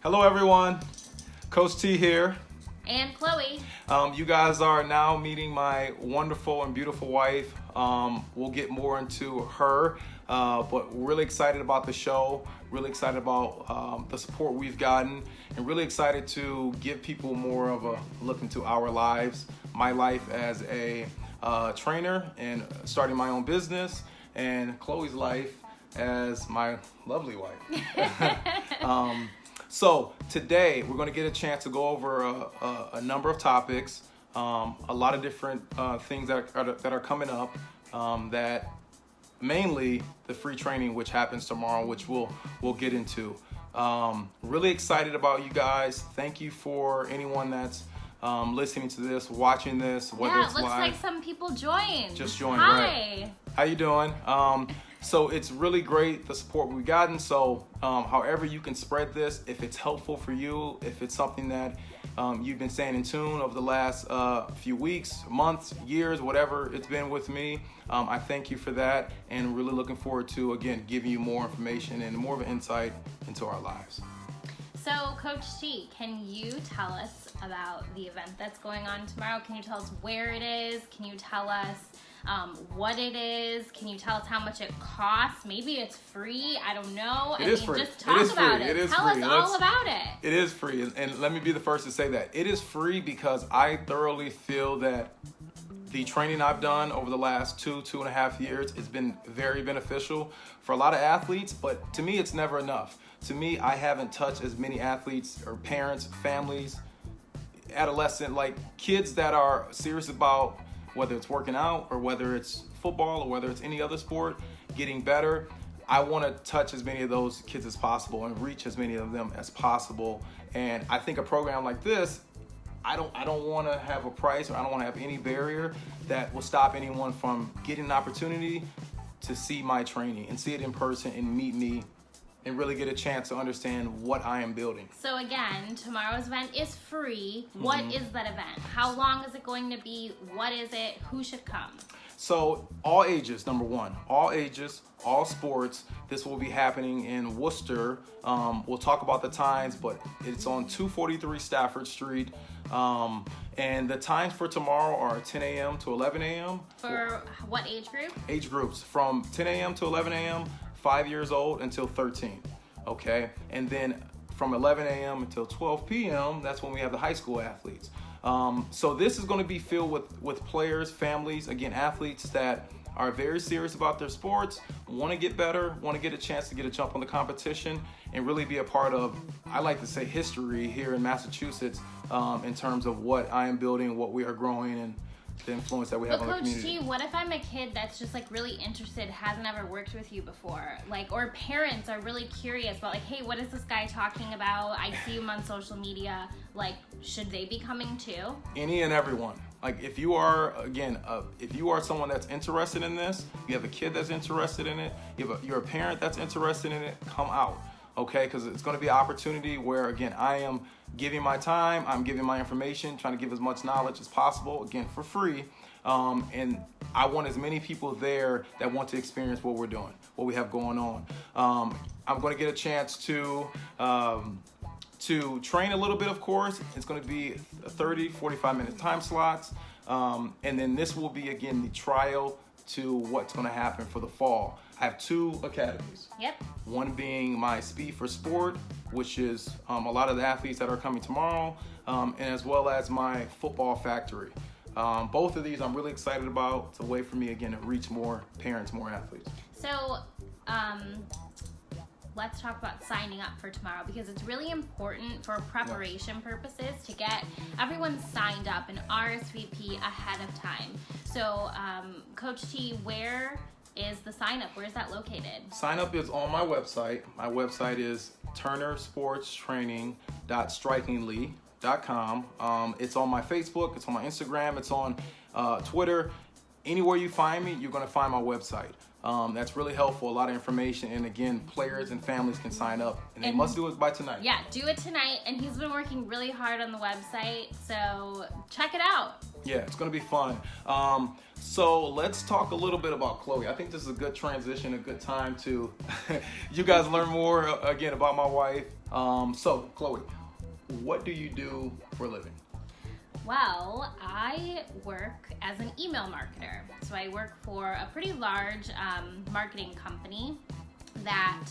Hello, everyone. Coach T here. And Chloe. You guys are now meeting my wonderful and beautiful wife. We'll get more into her, but we're really excited about the show, really excited about the support we've gotten, and really excited to give people more of a look into our lives, my life as a trainer and starting my own business, and Chloe's life as my lovely wife. So today we're going to get a chance to go over a number of topics, a lot of different things that are coming up, that mainly the free training which happens tomorrow, which we'll get into. Really excited about you guys. Thank you for anyone that's listening to this, watching this, whether it's live. Yeah, it looks like some people joined. Just joined, Hi. right? How you doing? So it's really great, the support we've gotten. So however you can spread this, if it's helpful for you, if it's something that you've been staying in tune over the last few weeks, months, years, whatever it's been with me, I thank you for that, and really looking forward to, again, giving you more information and more of an insight into our lives. So, Coach T, can you tell us about the event that's going on tomorrow? Can you tell us where it is? Can you tell us what it is? Can you tell us how much it costs? Maybe it's free. I don't know. It is free. Just talk about it. Tell us all about it. It is free, and let me be the first to say that it is free because I thoroughly feel that the training I've done over the last 2.5 years has been very beneficial for a lot of athletes, but to me, it's never enough. To me, I haven't touched as many athletes or parents, families, adolescent, like kids that are serious about whether it's working out or whether it's football or whether it's any other sport, getting better. I want to touch as many of those kids as possible and reach as many of them as possible. And I think a program like this, I don't want to have a price, or I don't want to have any barrier that will stop anyone from getting an opportunity to see my training and see it in person and meet me and really get a chance to understand what I am building. So again, tomorrow's event is free. What is that event? How long is it going to be? What is it? Who should come? So all ages, number one, all ages, all sports. This will be happening in Worcester. We'll talk about the times, but it's on 243 Stafford Street. And the times for tomorrow are 10 a.m. to 11 a.m. For what age group? Age groups from 10 a.m. to 11 a.m., 5 years old until 13, okay? And then from 11 a.m. until 12 p.m., that's when we have the high school athletes. So this is going to be filled with players, families, again, athletes that are very serious about their sports, want to get better, want to get a chance to get a jump on the competition, and really be a part of, I like to say, history here in Massachusetts, in terms of what I am building, what we are growing, and the influence that we have on the community. Coach T, what if I'm a kid that's just like really interested, hasn't ever worked with you before, like, or parents are really curious about, like, hey, what is this guy talking about? I see him on social media. Like, should they be coming too? Any and everyone. Like, if you are, again, if you are someone that's interested in this, you have a kid that's interested in it, you're a parent that's interested in it, come out, okay? Because it's going to be an opportunity where, again, I am giving my time, I'm giving my information, trying to give as much knowledge as possible, again, for free. And I want as many people there that want to experience what we're doing, what we have going on. I'm going to get a chance to train a little bit, of course. It's going to be 30, 45-minute time slots. And then this will be, again, the trial to what's going to happen for the fall. I have 2 academies. Yep. One being my Speed for Sport, which is a lot of the athletes that are coming tomorrow, and as well as my Football Factory. Both of these I'm really excited about. It's a way for me, again, to reach more parents, more athletes. So, let's talk about signing up for tomorrow, because it's really important for preparation purposes to get everyone signed up and RSVP ahead of time. So, Coach T, where is the sign up? Where is that located? Sign up is on my website. My website is turnersportstraining.strikingly.com. It's on my Facebook, it's on my Instagram, it's on Twitter. Anywhere you find me, you're going to find my website. That's really helpful, a lot of information, and again, players and families can sign up, and they must do it by tonight. Yeah, do it tonight, and he's been working really hard on the website, so check it out. Yeah, it's gonna be fun. So let's talk a little bit about Chloe. I think this is a good transition, a good time to you guys learn more again about my wife. So Chloe, what do you do for a living? Well, I work as an email marketer. So I work for a pretty large marketing company that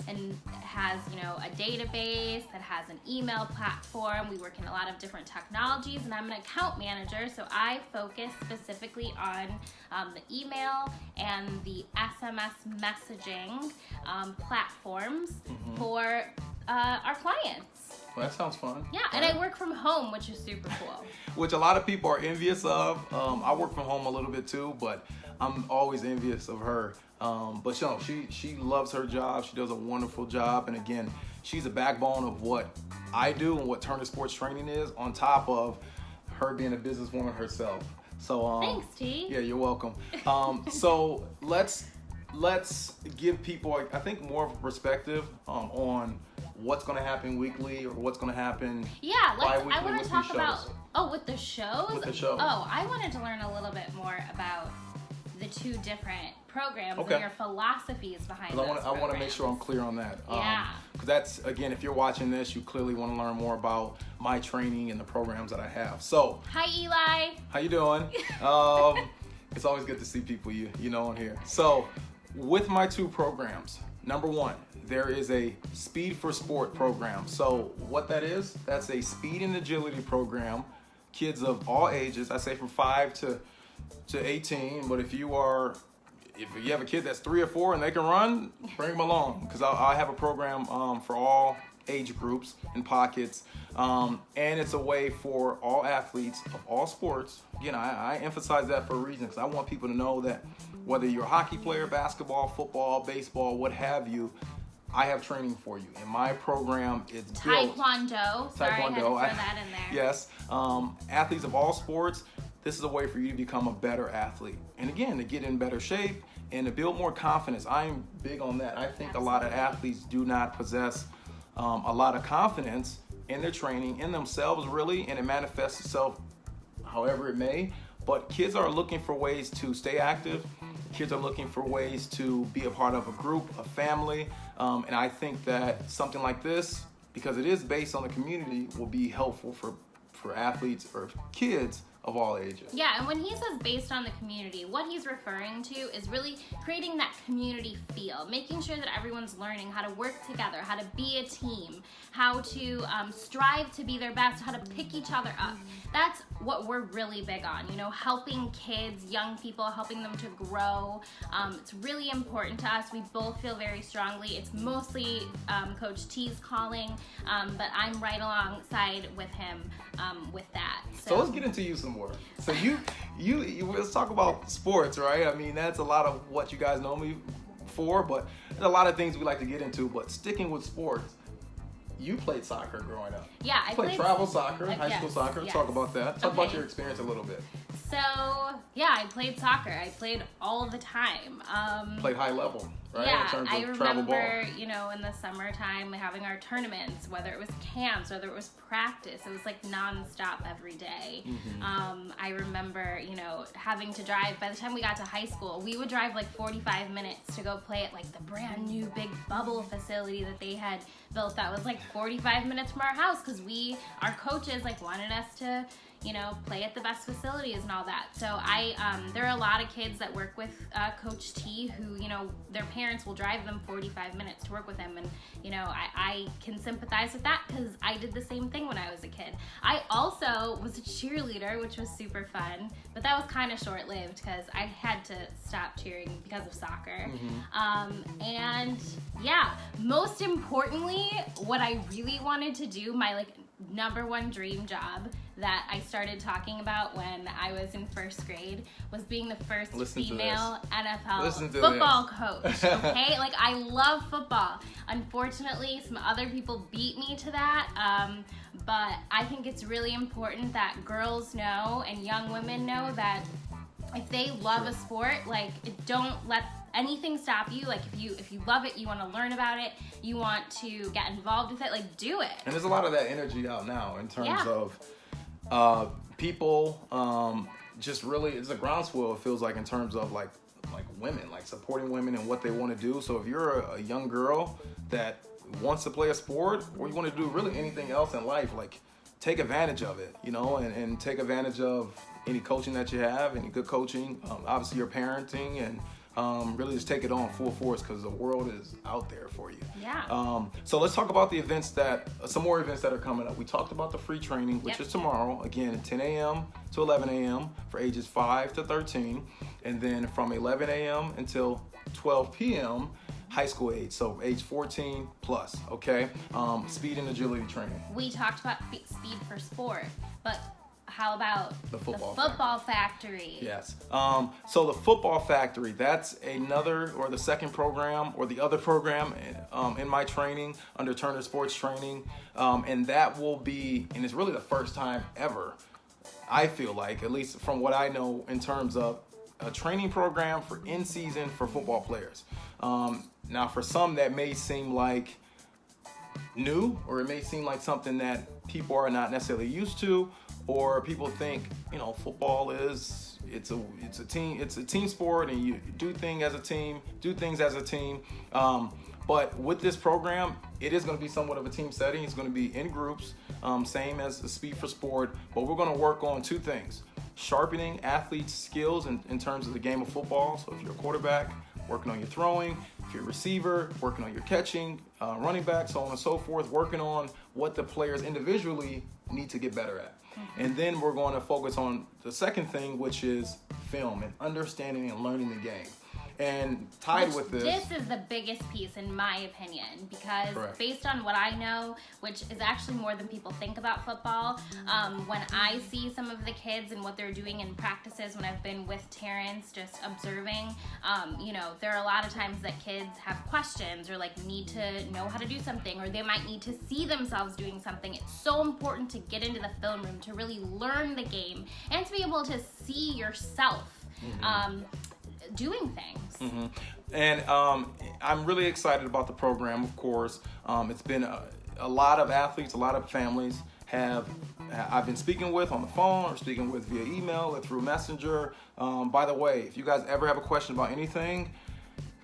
and has, you know, a database that has an email platform. We work in a lot of different technologies, and I'm an account manager, so I focus specifically on the email and the SMS messaging platforms for our clients. Well, that sounds fun. Yeah, and I work from home, which is super cool. Which a lot of people are envious of. I work from home a little bit too, but I'm always envious of her. But you know, she loves her job. She does a wonderful job, and again, she's a backbone of what I do and what Turner Sports Training is, on top of her being a businesswoman herself. So Thanks, T. Yeah, you're welcome. So let's give people, I think, more of a perspective on what's going to happen weekly or what's going to happen bi-weekly. I want with to talk these about shows. with the shows. With the shows. Oh, I wanted to learn a little bit more about the two different programs Okay. and your philosophies behind those I want to make programs. sure I'm clear on that. Yeah. Because that's, again, if you're watching this, you clearly want to learn more about my training and the programs that I have. So, Hi, Eli. how you doing? It's always good to see people you know on here. So, with my two programs, number one, there is a Speed for Sport program. So, what that is, that's a speed and agility program. Kids of all ages, I say from 5 to 18, but if you have a kid that's 3 or 4 and they can run, bring them along, because I have a program for all age groups and pockets, and it's a way for all athletes of all sports. Again, I emphasize that for a reason, because I want people to know that whether you're a hockey player, basketball, football, baseball, what have you, I have training for you. In my program, it's built. Taekwondo. Sorry, I had to throw that in there. Yes. Athletes of all sports, this is a way for you to become a better athlete. And again, to get in better shape and to build more confidence. I'm big on that. I think a lot of athletes do not possess a lot of confidence in their training, in themselves really, and it manifests itself however it may. But kids are looking for ways to stay active. Kids are looking for ways to be a part of a group, a family. And I think that something like this, because it is based on the community, will be helpful for athletes or kids of all ages. Yeah, and when he says based on the community, what he's referring to is really creating that community feel, making sure that everyone's learning how to work together, how to be a team, how to strive to be their best, how to pick each other up. That's what we're really big on, you know, helping kids, young people, helping them to grow. It's really important to us. We both feel very strongly. It's mostly Coach T's calling, but I'm right alongside with him with that. So let's get into you some more. So you let's talk about sports, right? I mean, that's a lot of what you guys know me for, but there's a lot of things we like to get into. But sticking with sports, you played soccer growing up. Yeah, I played travel soccer, high yes, school soccer. yes. Talk about that. Talk about Okay. your experience a little bit. So, yeah, I played soccer. I played all the time. Played high level, right? Yeah, in terms I of travel ball. remember, you know, in the summertime having our tournaments, whether it was camps, whether it was practice, it was like nonstop every day. I remember, you know, having to drive, by the time we got to high school, we would drive like 45 minutes to go play at like the brand new big bubble facility that they had built that was like 45 minutes from our house, because our coaches like wanted us to, you know, play at the best facilities and all that. So there are a lot of kids that work with Coach T who, you know, their parents will drive them 45 minutes to work with him. And, you know, I can sympathize with that, because I did the same thing when I was a kid. I also was a cheerleader, which was super fun, but that was kind of short-lived because I had to stop cheering because of soccer. And yeah, most importantly, what I really wanted to do, my like number one dream job that I started talking about when I was in first grade, was being the first female NFL football coach. Okay, like I love football. Unfortunately, some other people beat me to that. But I think it's really important that girls know and young women know that if they love a sport, like don't let anything stop you. Like if you love it, you want to learn about it, you want to get involved with it, like do it. And there's a lot of that energy out now in terms of people just really, it's a groundswell, it feels like, in terms of like women, like supporting women and what they want to do. So if you're a young girl that wants to play a sport, or you want to do really anything else in life, like take advantage of it, you know, and take advantage of any coaching that you have, any good coaching, obviously your parenting, and really just take it on full force, because the world is out there for you. Yeah. So let's talk about the events some more events that are coming up. We talked about the free training, which is tomorrow, again, at 10 a.m. to 11 a.m. for ages 5 to 13. And then from 11 a.m. until 12 p.m., high school age, so age 14 plus, okay? Speed and agility training. We talked about speed for sport, but how about the football factory? Yes. So the football factory, that's another, or the second program, or the other program in my training under Turner Sports Training. And that will be, and it's really the first time ever, I feel like, at least from what I know, in terms of a training program for in season for football players. Now for some that may seem like new, or it may seem like something that people are not necessarily used to, or people think, you know, football is, it's a team sport, and you do things as a team. But with this program, it is going to be somewhat of a team setting. It's going to be in groups, same as the Speed for Sport, but we're going to work on two things: sharpening athletes' skills in terms of the game of football. So if you're a quarterback, working on your throwing; if you're a receiver, working on your catching; running back, so on and so forth, working on what the players individually need to get better at. And then we're going to focus on the second thing, which is film and understanding and learning the game. And tied with this is the biggest piece, in my opinion, because based on what I know, which is actually more than people think about football, when I see some of the kids and what they're doing in practices, when I've been with Terrence just observing, you know, there are a lot of times that kids have questions, or like need to know how to do something, or they might need to see themselves doing something. It's so important to get into the film room to really learn the game and to be able to see yourself doing things. And I'm really excited about the program, of course. It's been a lot of athletes, a lot of families I've been speaking with on the phone, or speaking with via email or through Messenger. By the way, if you guys ever have a question about anything,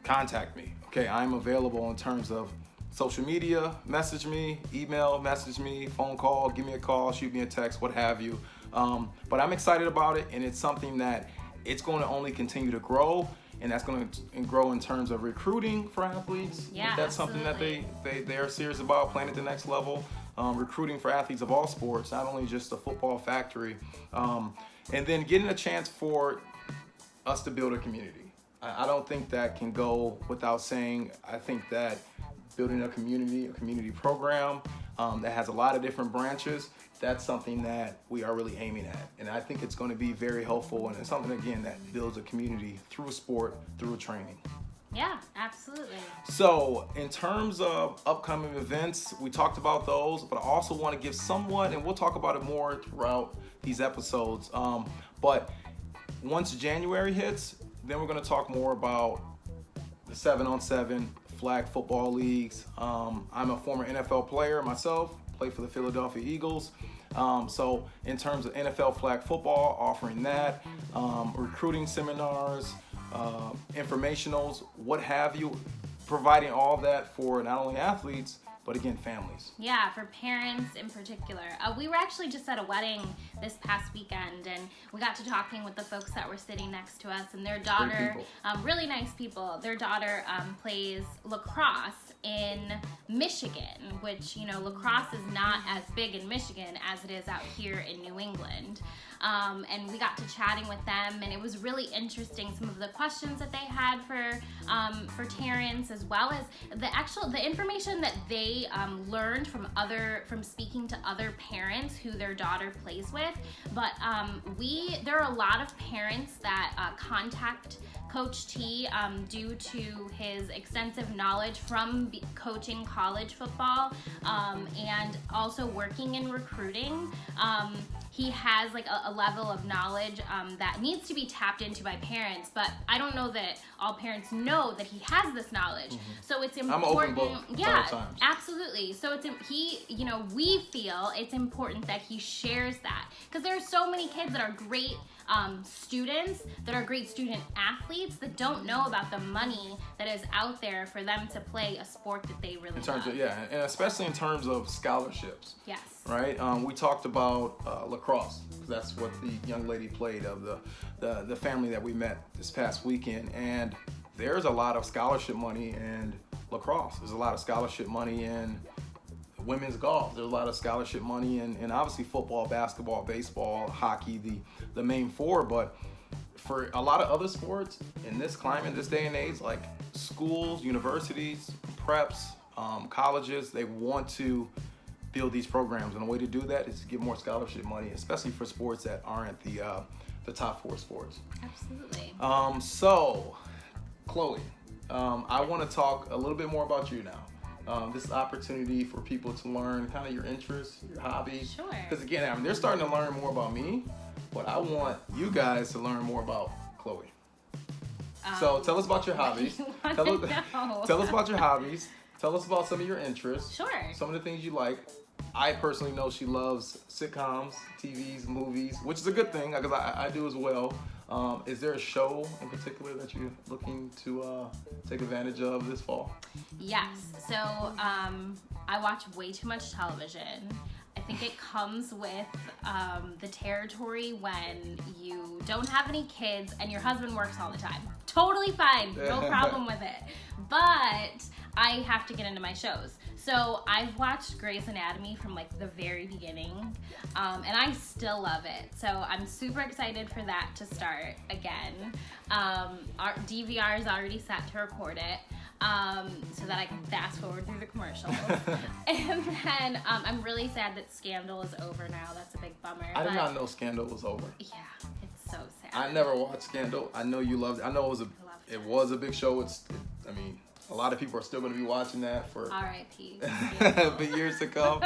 contact me. Okay, I'm available in terms of social media. Message me, email, message me, phone call, give me a call, shoot me a text, what have you. But I'm excited about it, and it's something that it's going to only continue to grow, and that's going to grow in terms of recruiting for athletes. Yeah, that's something that they are serious about, playing at the next level. Recruiting for athletes of all sports, not only just the football factory. And then getting a chance for us to build a community. I don't think that can go without saying. I think that building a community program that has a lot of different branches, that's something that we are really aiming at. And I think it's going to be very helpful, and it's something, again, that builds a community through sport, through training. Yeah, absolutely. So in terms of upcoming events, we talked about those, but I also want to give somewhat, and we'll talk about it more throughout these episodes. But once January hits, then we're going to talk more about the 7-on-7 flag football leagues. I'm a former NFL player myself, played for the Philadelphia Eagles. So in terms of NFL flag football, offering that, recruiting seminars, informationals, what have you, providing all that for not only athletes, but again, families. Yeah, for parents in particular. We were actually just at a wedding this past weekend, and we got to talking with the folks that were sitting next to us, and their daughter, really nice people, their daughter plays lacrosse in Michigan, which, you know, lacrosse is not as big in Michigan as it is out here in New England. And we got to chatting with them, and it was really interesting, some of the questions that they had for Terrence, as well as the information that they learned from speaking to other parents who their daughter plays with. But there are a lot of parents that contact Coach T due to his extensive knowledge from coaching college football and also working in recruiting. he has like a level of knowledge that needs to be tapped into by parents, but I don't know that all parents know that he has this knowledge. So it's important. I'm an open book. Yeah, times. absolutely. So it's we feel it's important that he shares that, because there are so many kids that are great students, that are great student athletes, that don't know about the money that is out there for them to play a sport that they really love. And especially in terms of scholarships. Yes. Right. We talked about lacrosse, because that's what the young lady played, of the family that we met this past weekend, and there's a lot of scholarship money in lacrosse. There's a lot of scholarship money in women's golf. There's a lot of scholarship money in obviously football, basketball, baseball, hockey, the main four. But for a lot of other sports in this climate, this day and age, like schools, universities, preps, colleges, they want to build these programs, and the way to do that is to give more scholarship money, especially for sports that aren't the top four sports. Absolutely. So, Chloe, I want to talk a little bit more about you now. This is an opportunity for people to learn kind of your interests, your hobbies. Sure. Because again, I mean, they're starting to learn more about me, but I want you guys to learn more about Chloe. So tell us about your hobbies. Tell us about your hobbies. Tell us about some of your interests. Sure. Some of the things you like. I personally know she loves sitcoms, TVs, movies, which is a good thing, because I do as well. Is there a show in particular that you're looking to take advantage of this fall? Yes. So I watch way too much television. I think it comes with the territory when you don't have any kids and your husband works all the time. Totally fine. No problem with it. But I have to get into my shows. So I've watched Grey's Anatomy from like the very beginning, and I still love it. So I'm super excited for that to start again. Our DVR is already set to record it, so that I can fast forward through the commercials. And then I'm really sad that Scandal is over now. That's a big bummer. I did not know Scandal was over. Yeah, it's so sad. I never watched Scandal. I know you loved it. I know it was a big show. I mean, a lot of people are still going to be watching that for R.I.P. for years to come.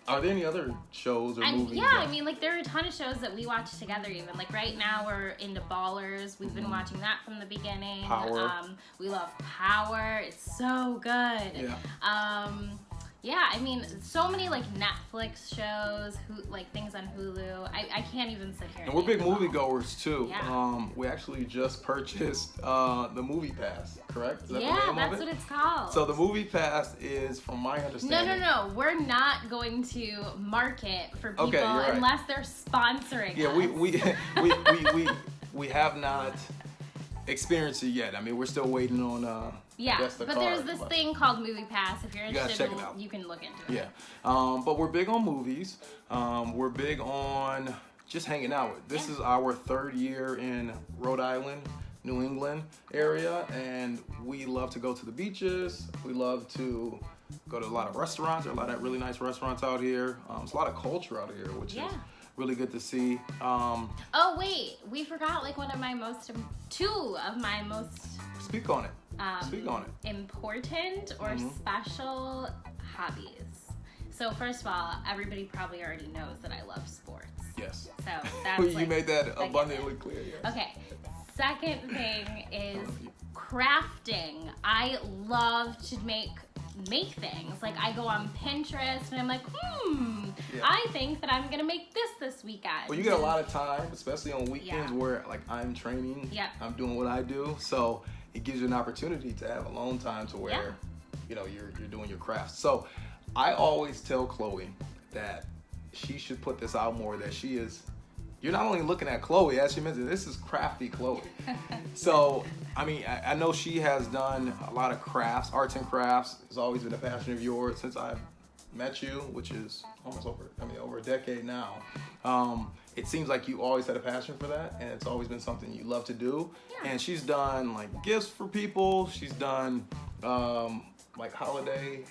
Are there any other shows or movies? Yeah, I mean, like, there are a ton of shows that we watch together even. Like, right now we're into Ballers. We've been watching that from the beginning. Power. We love Power. It's so good. Yeah. Yeah, I mean, so many, like, Netflix shows, like, things on Hulu. I can't even sit here. And we're big moviegoers, too. Yeah. We actually just purchased the Movie Pass, correct? Is that the Yeah, name that's of it? what it's called. So the Movie Pass is, from my understanding... No. We're not going to market for people Okay, you're right. unless they're sponsoring Yeah, we have not experienced it yet. I mean, we're still waiting on... Yeah, but there's this thing called Movie Pass. If you're interested, check it out. you can look into it. Yeah, but we're big on movies. We're big on just hanging out. This is our third year in Rhode Island, New England area, and we love to go to the beaches. We love to go to a lot of restaurants. There are a lot of really nice restaurants out here. There's a lot of culture out here, which is really good to see. Oh wait, we forgot like two of my most Speak on it. Speak on it. important or special hobbies. So first of all, everybody probably already knows that I love sports. Yes. So that's you made that abundantly clear. Yes. Okay. Second thing is crafting. I love to make things. Like I go on Pinterest and I'm like, I think that I'm gonna make this weekend. Well, you get a lot of time, especially on weekends where like I'm training. Yeah. I'm doing what I do, so it gives you an opportunity to have alone time to where you know you're doing your craft. So I always tell Chloe that she should put this out more. That she is. You're not only looking at Chloe, as she mentioned, this is crafty Chloe. So, I mean, I know she has done a lot of crafts, arts and crafts. It's always been a passion of yours since I've met you, which is almost over a decade now. It seems like you always had a passion for that, and it's always been something you love to do. Yeah. And she's done like gifts for people. She's done like holiday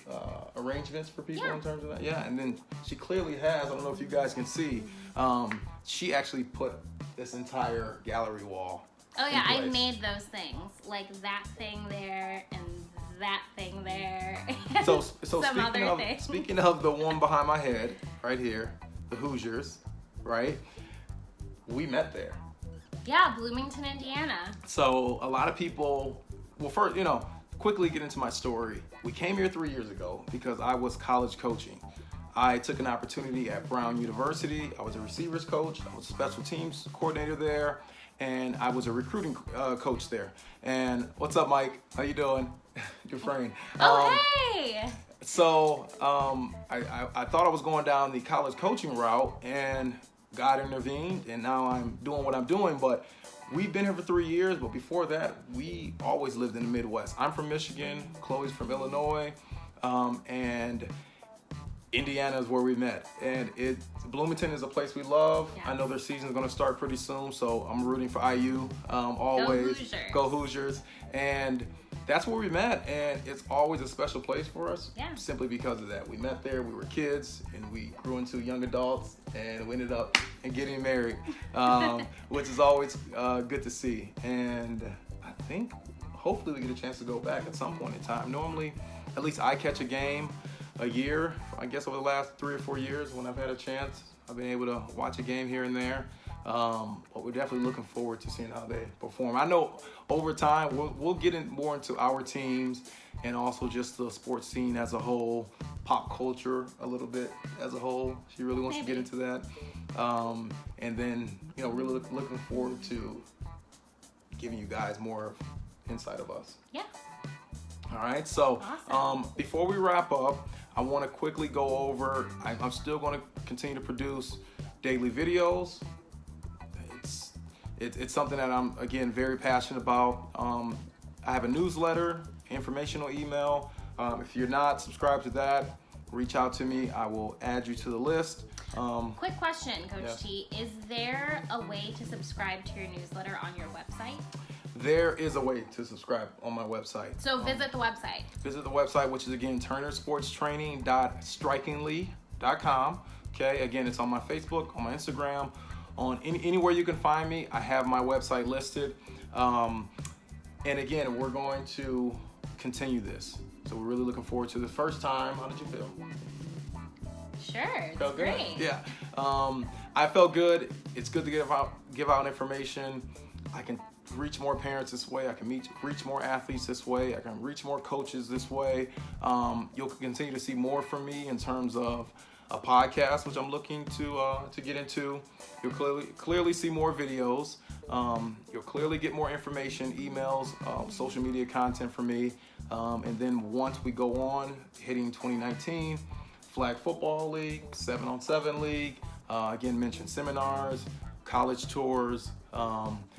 arrangements for people in terms of that. Yeah, and then she clearly has, I don't know if you guys can see, she actually put this entire gallery wall. Oh yeah, I made those things. Like that thing there and that thing there. So speaking speaking of the one behind my head, right here, the Hoosiers, right? We met there. Yeah, Bloomington, Indiana. So a lot of people, well, first, quickly get into my story. We came here 3 years ago because I was college coaching. I took an opportunity at Brown University. I was a receivers coach. I was a special teams coordinator there, and I was a recruiting coach there. And what's up, Mike? How you doing? Good friend. Hey! So I thought I was going down the college coaching route, and God intervened, and now I'm doing what I'm doing. But we've been here for 3 years, but before that, we always lived in the Midwest. I'm from Michigan, Chloe's from Illinois, and Indiana is where we met. And Bloomington is a place we love. Yes. I know their season's going to start pretty soon, so I'm rooting for IU always. Go Hoosiers. Go Hoosiers. And that's where we met, and it's always a special place for us, simply because of that. We met there, we were kids, and we grew into young adults, and we ended up getting married, which is always good to see. And I think, hopefully, we get a chance to go back at some point in time. Normally, at least I catch a game a year. I guess over the last 3 or 4 years, when I've had a chance, I've been able to watch a game here and there. But we're definitely looking forward to seeing how they perform. I know over time we'll get more into our teams and also just the sports scene as a whole, pop culture a little bit as a whole. She really wants to get into that. And then, really looking forward to giving you guys more insight of us. Yeah. All right. So Awesome. before we wrap up, I want to quickly go over, I'm still going to continue to produce daily videos. It's something that I'm, again, very passionate about. I have a newsletter, informational email. If you're not subscribed to that, reach out to me. I will add you to the list. Quick question, Coach Yes. T. Is there a way to subscribe to your newsletter on your website? There is a way to subscribe on my website. So visit the website. Visit the website, which is, again, turnersportstraining.strikingly.com. Okay, again, it's on my Facebook, on my Instagram, on anywhere you can find me. I have my website listed. And again, we're going to continue this. So we're really looking forward to the first time. How did you feel? Sure, it's Felt good? great. Yeah. I felt good. It's good to give out information. I can reach more parents this way. I can reach more athletes this way. I can reach more coaches this way. You'll continue to see more from me in terms of a podcast, which I'm looking to get into. You'll clearly see more videos. You'll clearly get more information, emails, social media content from me. And then once we go on, hitting 2019, Flag Football League, 7-on-7 League, again, mentioned seminars, college tours,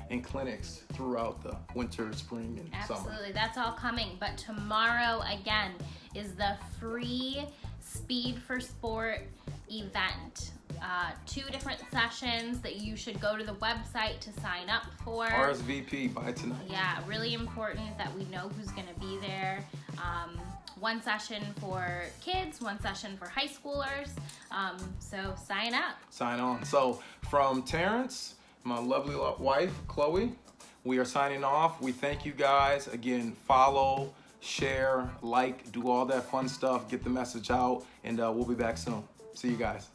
and clinics throughout the winter, spring, and summer. Absolutely, that's all coming. But tomorrow, again, is the free Speed for Sport event. 2 different sessions that you should go to the website to sign up for. RSVP by tonight. Yeah, really important that we know who's going to be there. 1 session for kids, 1 session for high schoolers. So sign up. Sign on. So from Terrence, my lovely wife, Chloe, we are signing off. We thank you guys. Again, follow, share, like, do all that fun stuff, get the message out, and we'll be back soon. See you guys.